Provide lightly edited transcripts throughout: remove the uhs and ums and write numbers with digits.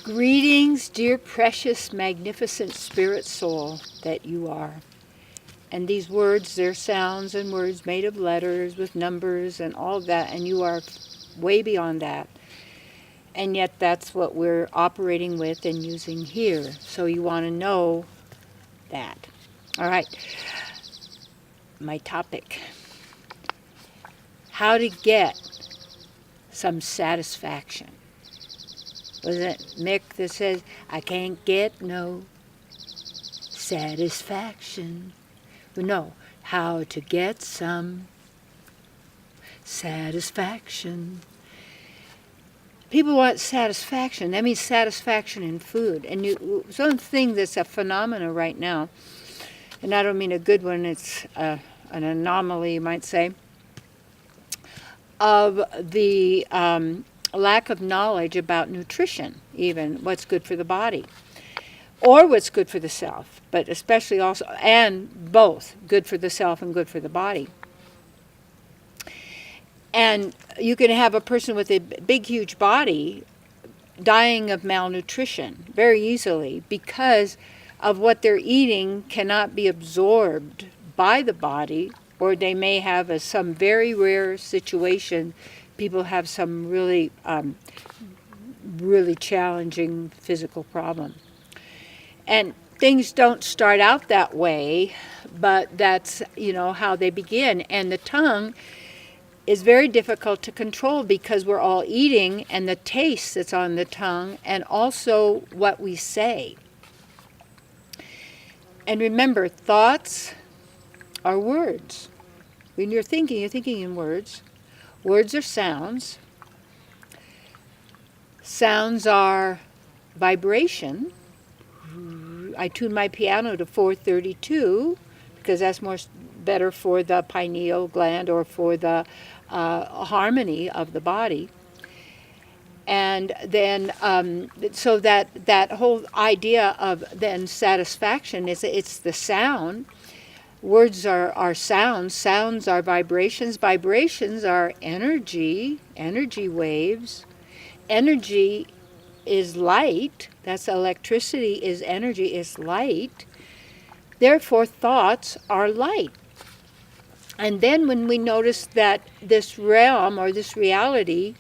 Greetings, dear precious, magnificent spirit soul that you are. And these words, they're sounds and words made of letters with numbers and all of that, and you are way beyond that. And yet that's what we're operating with and using here. So you want to know that. All right. My topic. How to get some satisfaction. Was it Mick that says, I can't get no satisfaction? No, how to get some satisfaction. People want satisfaction. That means satisfaction in food. And something that's a phenomenon right now, and I don't mean a good one, it's an anomaly, you might say, of the lack of knowledge about nutrition, even what's good for the body, or what's good for the self, but especially also, and both, good for the self and good for the body. And you can have a person with a big, huge body dying of malnutrition very easily because of what they're eating cannot be absorbed by the body, or they may have some very rare situation. People have some really, really challenging physical problem. And things don't start out that way, but that's, how they begin. And the tongue is very difficult to control because we're all eating, and the taste that's on the tongue, and also what we say. And remember, thoughts are words. When you're thinking in words. Words are sounds. Sounds are vibration. I tune my piano to 432 because that's better for the pineal gland or for the harmony of the body. And then, so that whole idea of then satisfaction is it's the sound. Words are sounds. Sounds are vibrations. Vibrations are energy waves. Energy is light. That's electricity is energy, is light. Therefore, thoughts are light. And then when we notice that this realm or this reality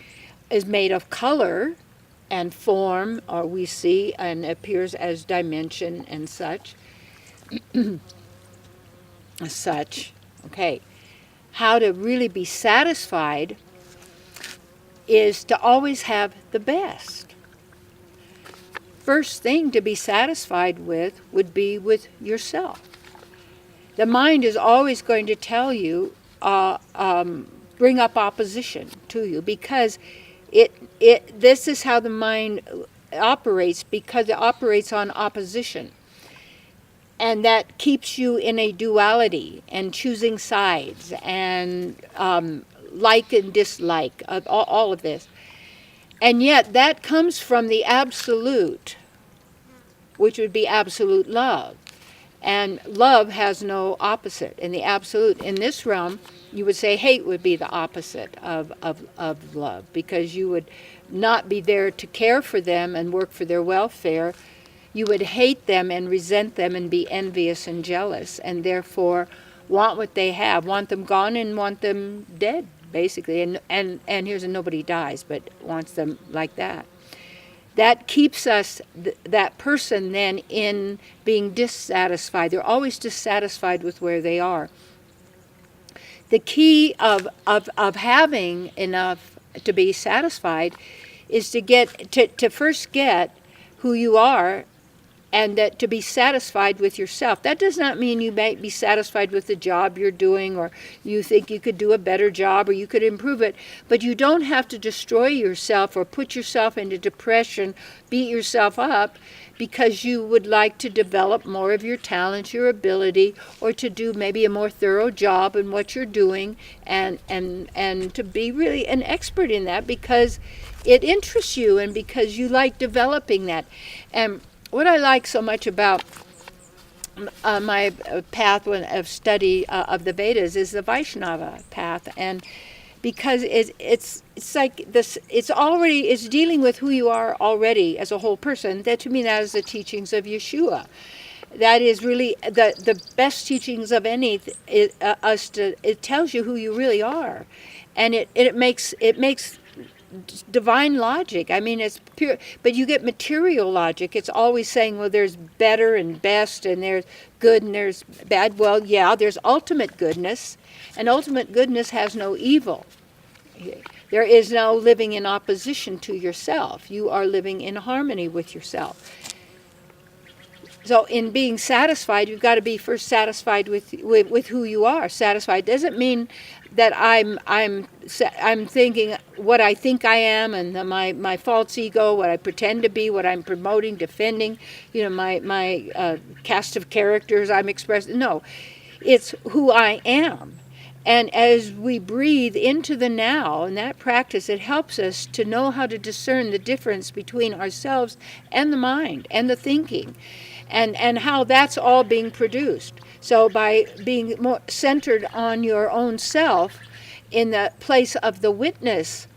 is made of color and form, or we see and appears as dimension and such, okay, how to really be satisfied is to always have the best. First thing to be satisfied with would be with yourself. The mind is always going to tell you, bring up opposition to you, because this is how the mind operates, because it operates on opposition. And that keeps you in a duality and choosing sides and like and dislike, all of this. And yet that comes from the absolute, which would be absolute love. And love has no opposite. In the absolute, in this realm, you would say hate would be the opposite of love, because you would not be there to care for them and work for their welfare. You would hate them and resent them and be envious and jealous, and therefore want what they have, want them gone and want them dead, basically. And here's a nobody dies, but wants them like that. That keeps us, that person then, in being dissatisfied. They're always dissatisfied with where they are. The key of having enough to be satisfied is to first get who you are, and that to be satisfied with yourself. That does not mean you might be satisfied with the job you're doing, or you think you could do a better job, or you could improve it. But you don't have to destroy yourself or put yourself into depression, beat yourself up, because you would like to develop more of your talent, your ability, or to do maybe a more thorough job in what you're doing, and to be really an expert in that because it interests you and because you like developing that. And what I like so much about my path of study of the Vedas is the Vaishnava path, and because it's like this. It's dealing with who you are already as a whole person. That, to me, that is the teachings of Yeshua. That is really the best teachings of any it tells you who you really are, and it makes divine logic. I mean, it's pure, but you get material logic. It's always saying, well, there's better and best, and there's good and there's bad. Well, yeah, there's ultimate goodness, and ultimate goodness has no evil. There is no living in opposition to yourself. You are living in harmony with yourself. So in being satisfied, you've got to be first satisfied with who you are. Satisfied doesn't mean that I'm thinking what I think I am, and my false ego, what I pretend to be, what I'm promoting, defending, my cast of characters I'm expressing. No, it's who I am. And as we breathe into the now, in that practice, it helps us to know how to discern the difference between ourselves and the mind and the thinking, and how that's all being produced. So by being more centered on your own self in the place of the witness,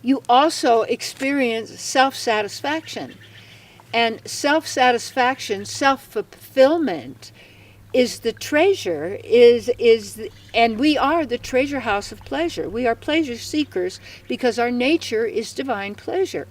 you also experience self-satisfaction. And self-satisfaction, self-fulfillment is the treasure, and we are the treasure house of pleasure. We are pleasure seekers because our nature is divine pleasure.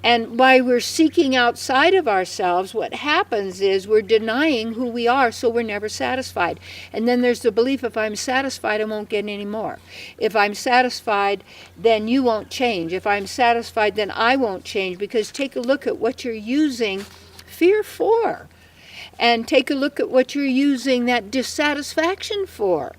And while we're seeking outside of ourselves, what happens is we're denying who we are, so we're never satisfied. And then there's the belief, if I'm satisfied, I won't get any more. If I'm satisfied, then you won't change. If I'm satisfied, then I won't change. Because take a look at what you're using fear for. And take a look at what you're using that dissatisfaction for.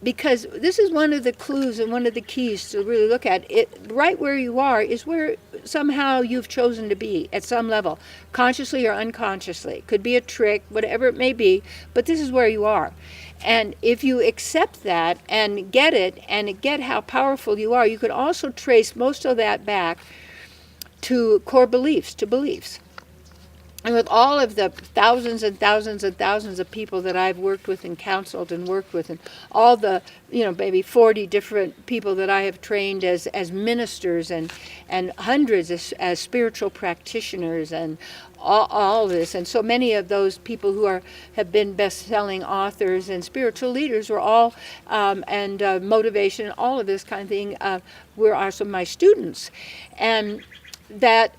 Because this is one of the clues and one of the keys to really look at it. Right where you are is where somehow you've chosen to be at some level, consciously or unconsciously. Could be a trick, whatever it may be, but this is where you are. And if you accept that and get it and get how powerful you are, you could also trace most of that back to core beliefs, to beliefs. And with all of the thousands and thousands and thousands of people that I've worked with and counseled and worked with, and all the, maybe 40 different people that I have trained as ministers, and hundreds as spiritual practitioners, and all this, and so many of those people who have been best-selling authors and spiritual leaders were all, and motivation, all of this kind of thing, were also my students. And that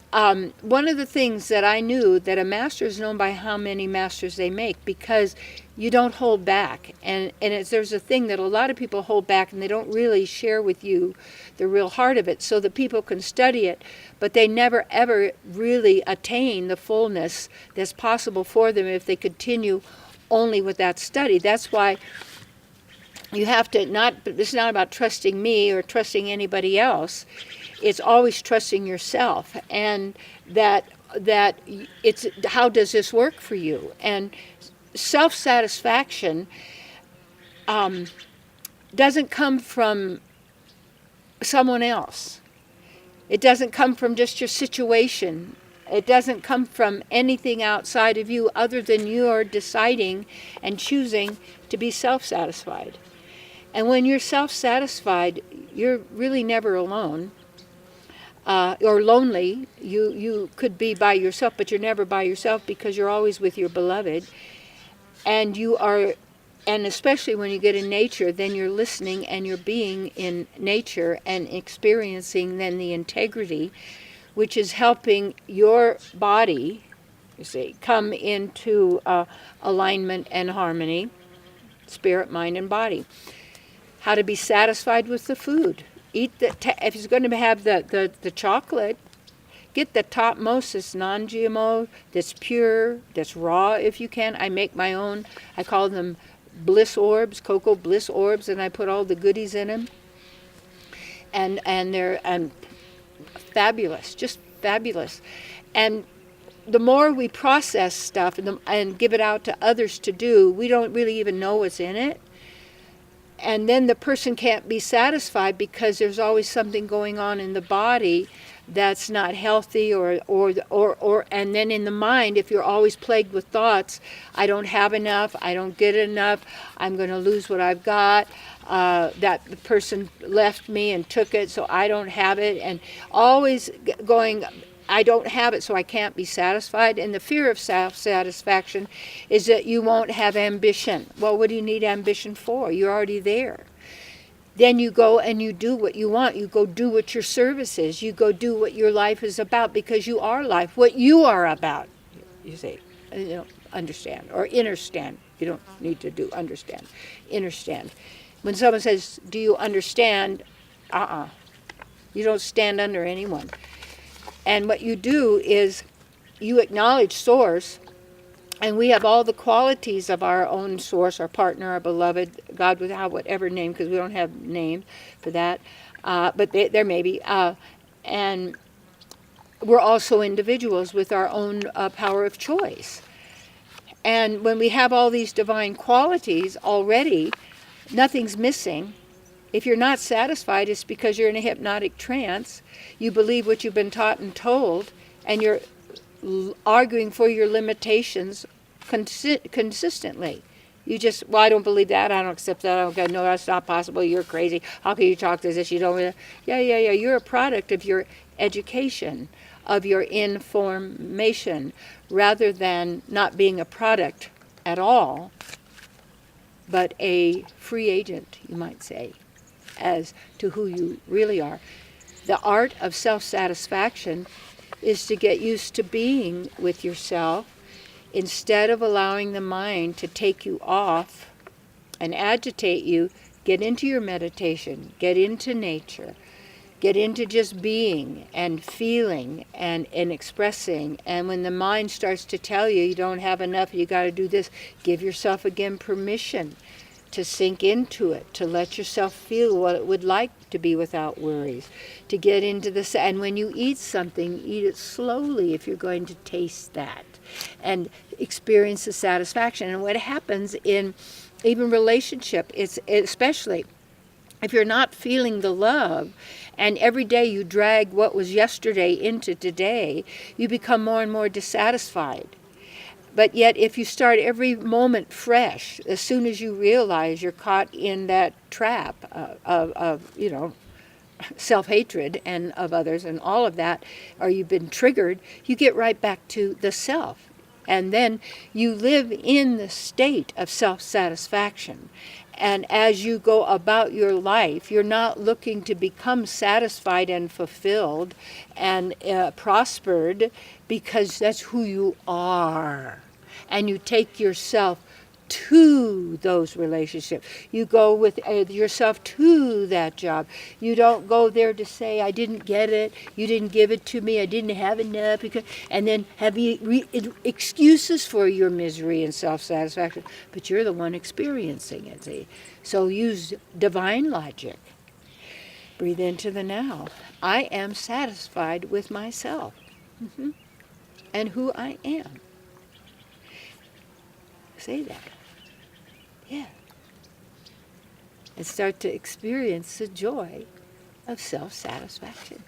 one of the things that I knew, that a master is known by how many masters they make, because you don't hold back. And there's a thing that a lot of people hold back, and they don't really share with you the real heart of it, so that people can study it, but they never ever really attain the fullness that's possible for them if they continue only with that study. That's why you have to it's not about trusting me or trusting anybody else. It's always trusting yourself, and that it's how does this work for you? And self-satisfaction doesn't come from someone else. It doesn't come from just your situation. It doesn't come from anything outside of you other than you're deciding and choosing to be self-satisfied. And when you're self-satisfied, you're really never alone. Or lonely. You could be by yourself, but you're never by yourself because you're always with your beloved. And and especially when you get in nature, then you're listening and you're being in nature and experiencing then the integrity, which is helping your body, come into alignment and harmony, spirit, mind, and body. How to be satisfied with the food. Eat if he's going to have the chocolate, get the topmost that's non-GMO, that's pure, that's raw if you can. I make my own. I call them bliss orbs, cocoa bliss orbs, and I put all the goodies in them. And they're fabulous, just fabulous. And the more we process stuff and give it out to others to do, we don't really even know what's in it. And then the person can't be satisfied because there's always something going on in the body that's not healthy, or and then in the mind, if you're always plagued with thoughts, I don't have enough, I don't get enough, I'm going to lose what I've got, that the person left me and took it, so I don't have it, and always going, I don't have it, so I can't be satisfied. And the fear of self-satisfaction is that you won't have ambition. Well, what do you need ambition for? You're already there. Then you go and you do what you want. You go do what your service is. You go do what your life is about, because you are life. What you are about, you say, understand or understand. You don't need to do understand. Understand. When someone says, do you understand? You don't stand under anyone. And what you do is you acknowledge source. And we have all the qualities of our own source, our partner, our beloved, God without whatever name, because we don't have name for that. But there may be. And we're also individuals with our own power of choice. And when we have all these divine qualities already, nothing's missing. If you're not satisfied, it's because you're in a hypnotic trance. You believe what you've been taught and told, and you're arguing for your limitations consistently. You just, well, I don't believe that, I don't accept that, I don't, no, that's not possible, you're crazy, how can you talk to this, you don't, yeah, you're a product of your education, of your information, rather than not being a product at all, but a free agent, you might say, as to who you really are. The art of self-satisfaction is to get used to being with yourself instead of allowing the mind to take you off and agitate you. Get into your meditation, get into nature, get into just being and feeling and expressing. And when the mind starts to tell you you don't have enough, you got to do this, give yourself again permission to sink into it, to let yourself feel what it would like to be without worries, to get into this. And when you eat something, eat it slowly if you're going to taste that and experience the satisfaction. And what happens in even relationship, it's especially if you're not feeling the love, and every day you drag what was yesterday into today, you become more and more dissatisfied. But yet, if you start every moment fresh, as soon as you realize you're caught in that trap of self-hatred and of others and all of that, or you've been triggered, you get right back to the self. And then you live in the state of self-satisfaction. And as you go about your life, you're not looking to become satisfied and fulfilled and prospered, because that's who you are. And you take yourself to those relationships. You go with yourself to that job. You don't go there to say, I didn't get it, you didn't give it to me, I didn't have enough, and then have excuses for your misery and self-satisfaction. But you're the one experiencing it, see? So use divine logic. Breathe into the now. I am satisfied with myself and who I am. Say that. Yeah. And start to experience the joy of self-satisfaction.